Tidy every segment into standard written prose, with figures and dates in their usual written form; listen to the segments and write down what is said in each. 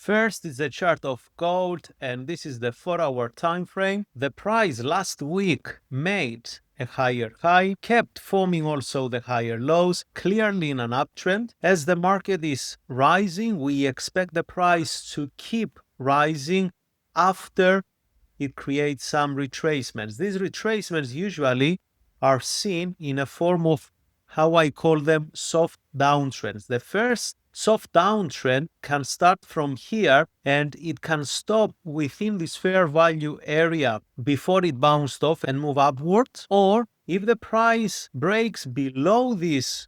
First is the chart of gold, and this is the 4-hour time frame. The price last week made a higher high, kept forming also the higher lows, clearly in an uptrend. As the market is rising, we expect the price to keep rising after it creates some retracements. These retracements usually are seen in a form of how I call them soft downtrends. The first soft downtrend can start from here and it can stop within this fair value area before it bounced off and move upwards, or if the price breaks below this,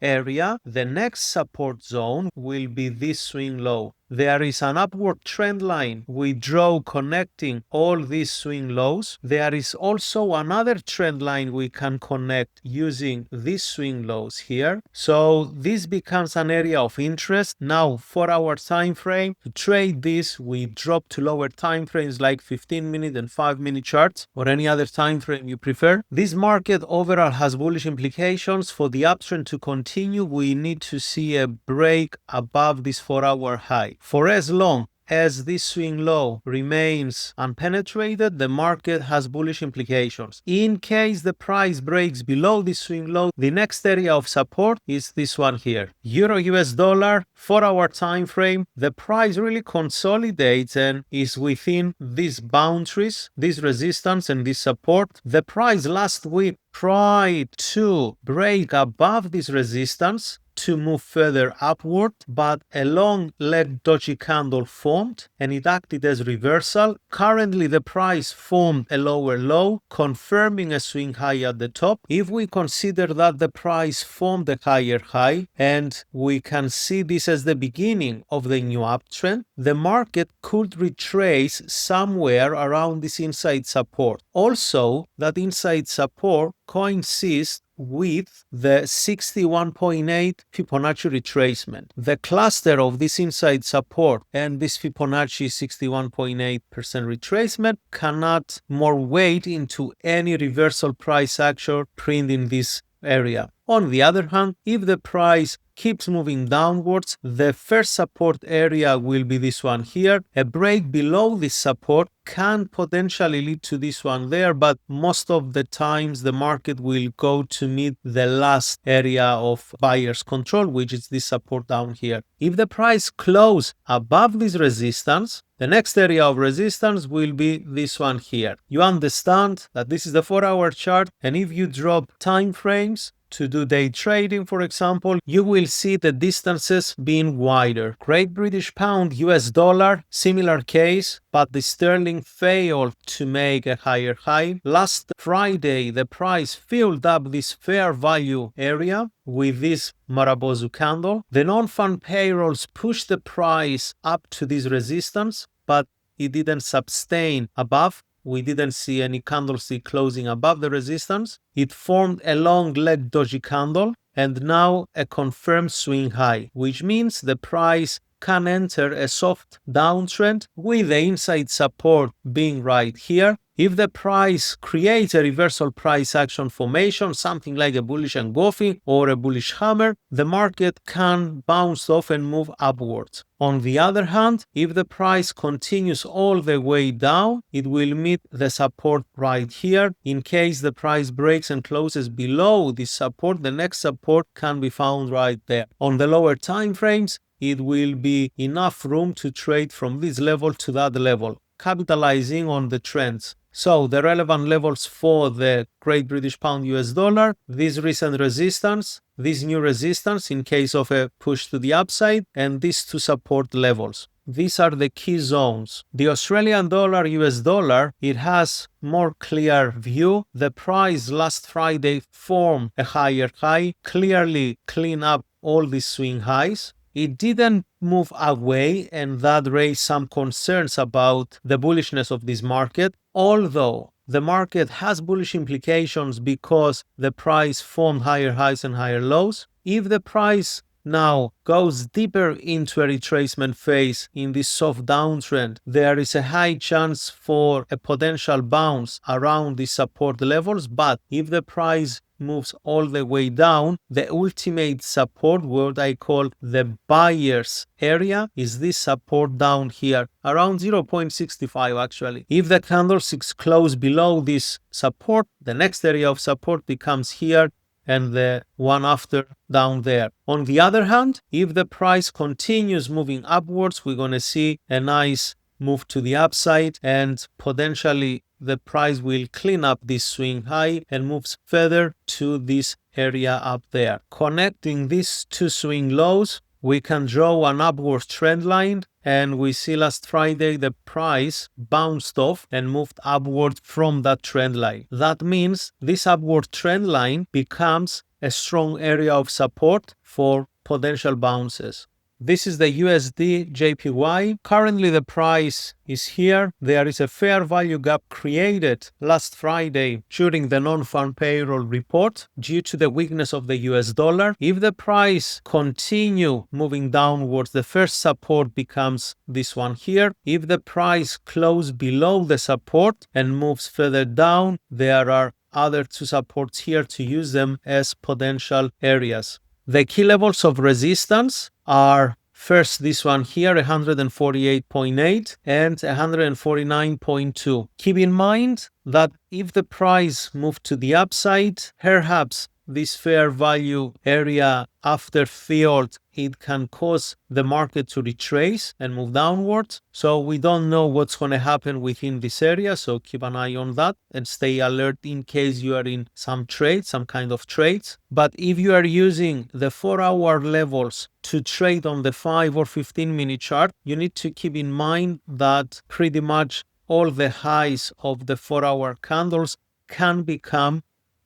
area, the next support zone will be this swing low. There is an upward trend line we draw connecting all these swing lows. There is also another trend line we can connect using these swing lows here. So this becomes an area of interest. Now, for our time frame, to trade this, we drop to lower time frames like 15-minute and 5-minute charts, or any other time frame you prefer. This market overall has bullish implications. For the uptrend to continue, we need to see a break above this 4-hour high. For as long as this swing low remains unpenetrated, the market has bullish implications. In case the price breaks below this swing low, the next area of support is this one here. Euro US dollar, 4-hour time frame, the price really consolidates and is within these boundaries, this resistance and this support. The price last week tried to break above this resistance to move further upward, but a long leg doji candle formed and it acted as reversal. Currently the price formed a lower low, confirming a swing high at the top. If we consider that the price formed a higher high, and we can see this as the beginning of the new uptrend, the market could retrace somewhere around this inside support. Also, that inside support coincides with the 61.8 Fibonacci retracement. The cluster of this inside support and this Fibonacci 61.8% retracement cannot more weight into any reversal price action print in this area. On the other hand, if the price keeps moving downwards, the first support area will be this one here. A break below this support can potentially lead to this one there, but most of the times the market will go to meet the last area of buyer's control, which is this support down here. If the price closes above this resistance, the next area of resistance will be this one here. You understand that this is the 4-hour chart, and if you drop time frames to do day trading, for example, you will see the distances being wider. Great British Pound, US dollar, similar case, but the sterling failed to make a higher high. Last Friday, the price filled up this fair value area with this Marabozu candle. The non-farm payrolls pushed the price up to this resistance, but it didn't sustain above. We didn't see any candlestick closing above the resistance. It formed a long leg doji candle and now a confirmed swing high, which means the price can enter a soft downtrend with the inside support being right here. If the price creates a reversal price action formation, something like a bullish engulfing or a bullish hammer, the market can bounce off and move upwards. On the other hand, if the price continues all the way down, it will meet the support right here. In case the price breaks and closes below this support, the next support can be found right there. On the lower time frames, it will be enough room to trade from this level to that level, capitalizing on the trends. So the relevant levels for the Great British Pound US dollar, this recent resistance, this new resistance in case of a push to the upside, and these two support levels. These are the key zones. The Australian dollar, US dollar, it has more clear view. The price last Friday formed a higher high, clearly clean up all these swing highs. It didn't move away, and that raised some concerns about the bullishness of this market, although the market has bullish implications because the price formed higher highs and higher lows. If the price now goes deeper into a retracement phase in this soft downtrend, there is a high chance for a potential bounce around these support levels. But if the price moves all the way down, the ultimate support, what I call the buyer's area, is this support down here around 0.65 actually. If the candlesticks close below this support, the next area of support becomes here and the one after down there. On the other hand, if the price continues moving upwards, we're going to see a nice move to the upside, and potentially the price will clean up this swing high and moves further to this area up there. Connecting these two swing lows, we can draw an upward trend line, and we see last Friday the price bounced off and moved upward from that trend line. That means this upward trend line becomes a strong area of support for potential bounces. This is the USD JPY. Currently the price is here. There is a fair value gap created last Friday during the non-farm payroll report due to the weakness of the US dollar. If the price continue moving downwards, the first support becomes this one here. If the price close below the support and moves further down, there are other two supports here to use them as potential areas. The key levels of resistance are first this one here, 148.8 and 149.2. Keep in mind that if the price moves to the upside, perhaps this fair value area after field, it can cause the market to retrace and move downwards. So we don't know what's going to happen within this area. So keep an eye on that and stay alert in case you are in some trades, some kind of trades. But if you are using the 4-hour levels to trade on the 5 or 15-minute chart, you need to keep in mind that pretty much all the highs of the 4-hour candles can become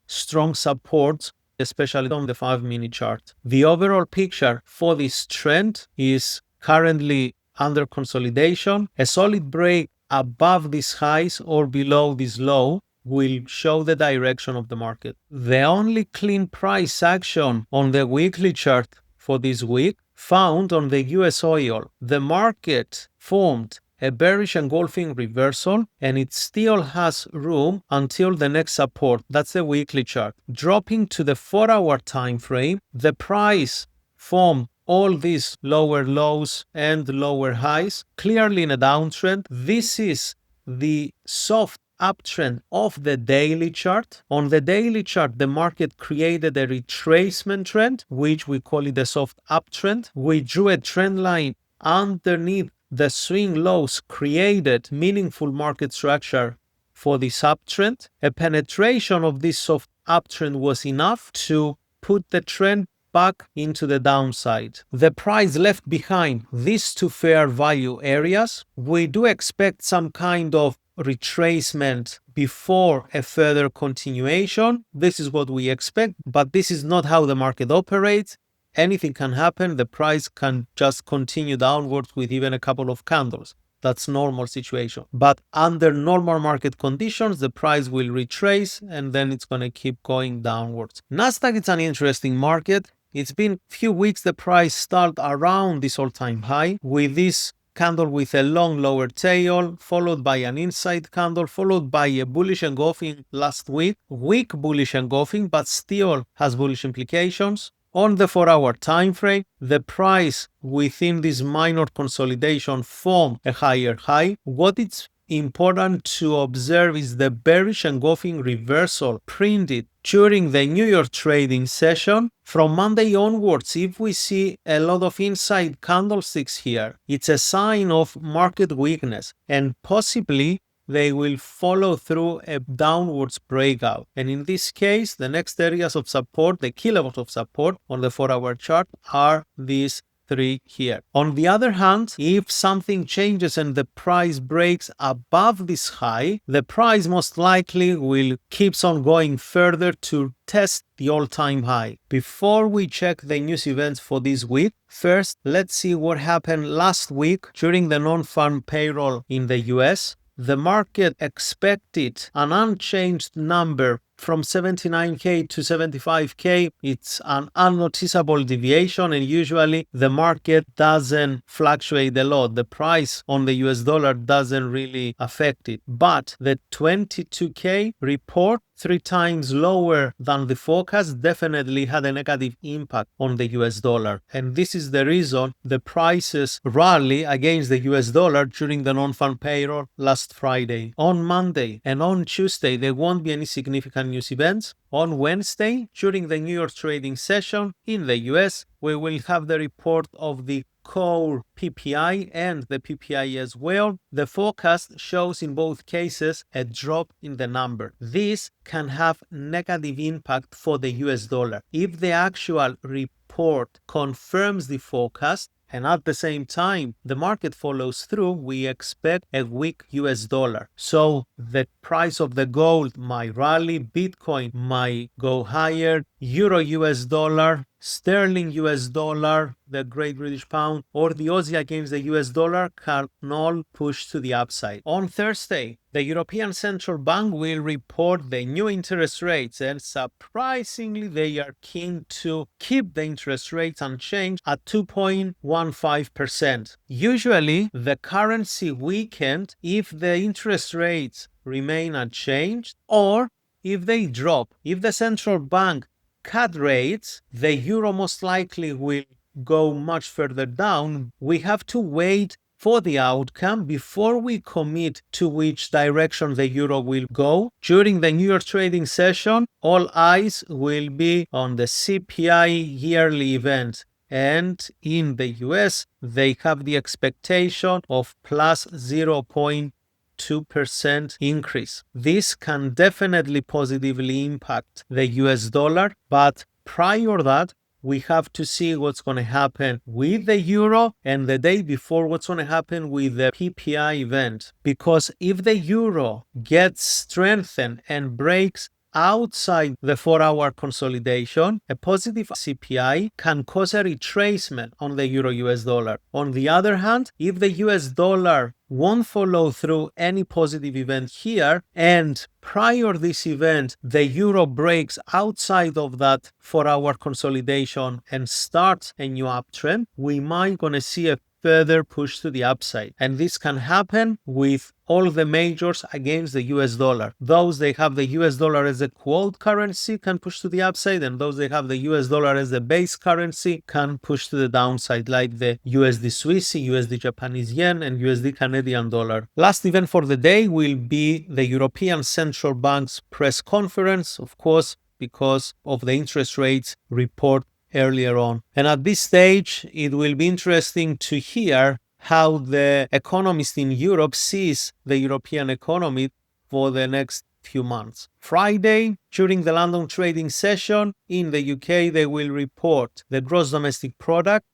strong supports, especially on the 5-minute chart. The overall picture for this trend is currently under consolidation. A solid break above these highs or below this low will show the direction of the market. The only clean price action on the weekly chart for this week found on the US oil. The market formed a bearish engulfing reversal, and it still has room until the next support. That's the weekly chart. Dropping to the 4-hour time frame, the price formed all these lower lows and lower highs, clearly in a downtrend. This is the soft uptrend of the daily chart. On the daily chart, the market created a retracement trend, which we call it the soft uptrend. We drew a trend line underneath the swing lows, created meaningful market structure for this uptrend. A penetration of this soft uptrend was enough to put the trend back into the downside. The price left behind these two fair value areas. We do expect some kind of retracement before a further continuation. This is what we expect, but this is not how the market operates. Anything can happen. The price can just continue downwards with even a couple of candles. That's normal situation. But under normal market conditions, the price will retrace and then it's going to keep going downwards. Nasdaq, it's an interesting market. It's been few weeks. The price started around this all-time high with this candle with a long lower tail, followed by an inside candle, followed by a bullish engulfing last week. Weak bullish engulfing, but still has bullish implications. On the 4-hour time frame, the price within this minor consolidation formed a higher high. What is important to observe is the bearish engulfing reversal printed during the New York trading session. From Monday onwards, if we see a lot of inside candlesticks here, it's a sign of market weakness, and possibly they will follow through a downwards breakout. And in this case, the next areas of support, the key levels of support on the 4-hour chart are these three here. On the other hand, if something changes and the price breaks above this high, the price most likely will keeps on going further to test the all-time high. Before we check the news events for this week, first, let's see what happened last week during the non-farm payroll in the US. The market expected an unchanged number from 79K to 75K, it's an unnoticeable deviation, and usually the market doesn't fluctuate a lot. The price on the US dollar doesn't really affect it. But the 22K report, 3 times lower than the forecast, definitely had a negative impact on the US dollar. And this is the reason the prices rally against the US dollar during the non-farm payroll last Friday. On Monday and on Tuesday, there won't be any significant news events. On Wednesday, during the New York trading session in the US, we will have the report of the core PPI and the PPI as well. The forecast shows in both cases a drop in the number. This can have negative impact for the US dollar. If the actual report confirms the forecast, and at the same time the market follows through, we expect a weak US dollar. So the price of the gold might rally, Bitcoin might go higher, Euro US dollar, Sterling US dollar, the Great British Pound, or the Aussie against the US dollar can all push to the upside. On Thursday, the European Central Bank will report the new interest rates, and surprisingly, they are keen to keep the interest rates unchanged at 2.15%. Usually, the currency weakened if the interest rates remain unchanged or if they drop. If the central bank cut rates, the euro most likely will go much further down. We have to wait for the outcome before we commit to which direction the euro will go. During the New York trading session, all eyes will be on the CPI yearly event. And in the US, they have the expectation of plus 0.2% increase. This can definitely positively impact the US dollar, but prior to that, we have to see what's going to happen with the euro, and the day before what's going to happen with the PPI event. Because if the euro gets strengthened and breaks outside the 4-hour consolidation, a positive CPI can cause a retracement on the euro US dollar. On the other hand, if the US dollar won't follow through any positive event here, and prior this event the euro breaks outside of that 4-hour consolidation and starts a new uptrend, we might gonna see a further push to the upside. And this can happen with all the majors against the US dollar. Those they have the US dollar as a quote currency can push to the upside, and those they have the US dollar as the base currency can push to the downside, like the USD Swissy, USD Japanese yen, and USD Canadian dollar. Last event for the day will be the European Central Bank's press conference, of course, because of the interest rates report earlier on. And at this stage, it will be interesting to hear how the economist in Europe sees the European economy for the next few months. Friday, during the London trading session in the UK, they will report the gross domestic product.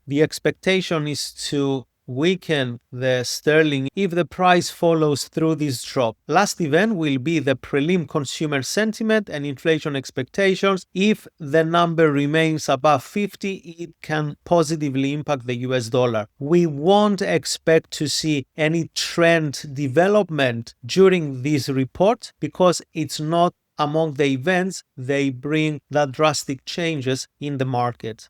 The expectation is to weaken the sterling if the price follows through this drop. Last event will be the prelim consumer sentiment and inflation expectations. If the number remains above 50, it can positively impact the US dollar. We won't expect to see any trend development during this report because it's not among the events they bring that drastic changes in the market.